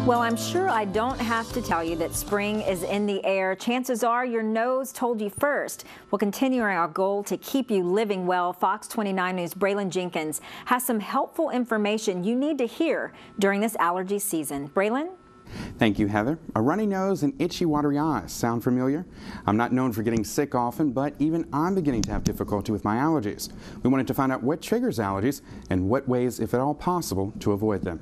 Well, I'm sure I don't have to tell you that spring is in the air. Chances are your nose told you first. Well, continuing our goal to keep you living well, Fox 29 News' Braylon Jenkins has some helpful information you need to hear during this allergy season. Braylon? Thank you, Heather. A runny nose and itchy, watery eyes. Sound familiar? I'm not known for getting sick often, but even I'm beginning to have difficulty with my allergies. We wanted to find out what triggers allergies and what ways, if at all possible, to avoid them.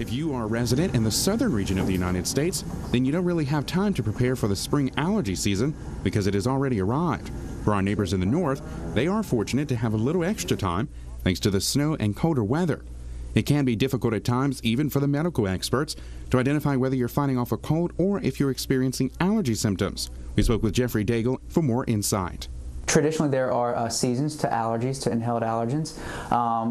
If you are a resident in the southern region of the United States, then you don't really have time to prepare for the spring allergy season because it has already arrived. For our neighbors in the north, they are fortunate to have a little extra time thanks to the snow and colder weather. It can be difficult at times, even for the medical experts, to identify whether you're fighting off a cold or if you're experiencing allergy symptoms. We spoke with Jeffrey Daigle for more insight. Traditionally, there are seasons to allergies, to inhaled allergens.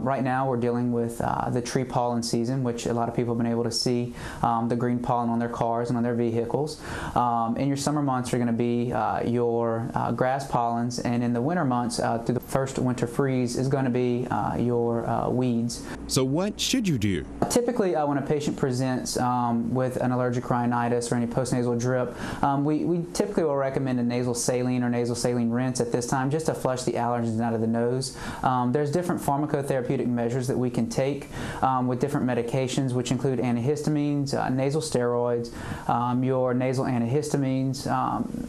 Right now, we're dealing with the tree pollen season, which a lot of people have been able to see the green pollen on their cars and on their vehicles. In your summer months are going to be your grass pollens, and in the winter months, through the first winter freeze, is going to be your weeds. So what should you do? Typically, when a patient presents with an allergic rhinitis or any postnasal drip, we typically will recommend a nasal saline or nasal saline rinse at this time just to flush the allergens out of the nose. There's different pharmacotherapeutic measures that we can take with different medications, which include antihistamines, nasal steroids, your nasal antihistamines,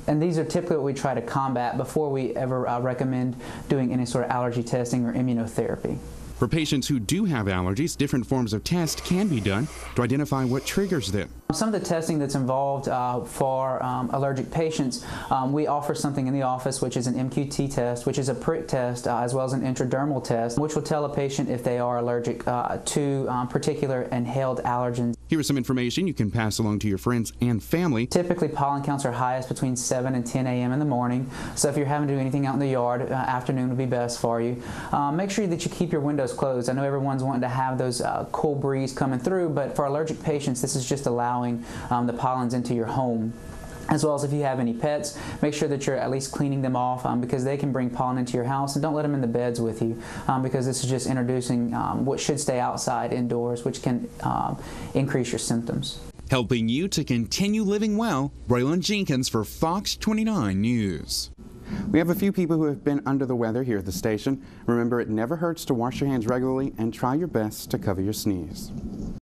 and these are typically what we try to combat before we ever recommend doing any sort of allergy testing or immunotherapy. For patients who do have allergies, different forms of tests can be done to identify what triggers them. Some of the testing that's involved for allergic patients, we offer something in the office which is an MQT test, which is a prick test, as well as an intradermal test, which will tell a patient if they are allergic to particular inhaled allergens. Here is some information you can pass along to your friends and family. Typically, pollen counts are highest between 7 and 10 a.m. in the morning, so if you're having to do anything out in the yard, afternoon would be best for you. Make sure that you keep your windows closed. I know everyone's wanting to have those cool breeze coming through, but for allergic patients, this is just allowing the pollens into your home. As well as if you have any pets, make sure that you're at least cleaning them off because they can bring pollen into your house, and don't let them in the beds with you because this is just introducing what should stay outside indoors, which can increase your symptoms. Helping you to continue living well, Braylon Jenkins for Fox 29 News. We have a few people who have been under the weather here at the station. Remember, it never hurts to wash your hands regularly and try your best to cover your sneeze.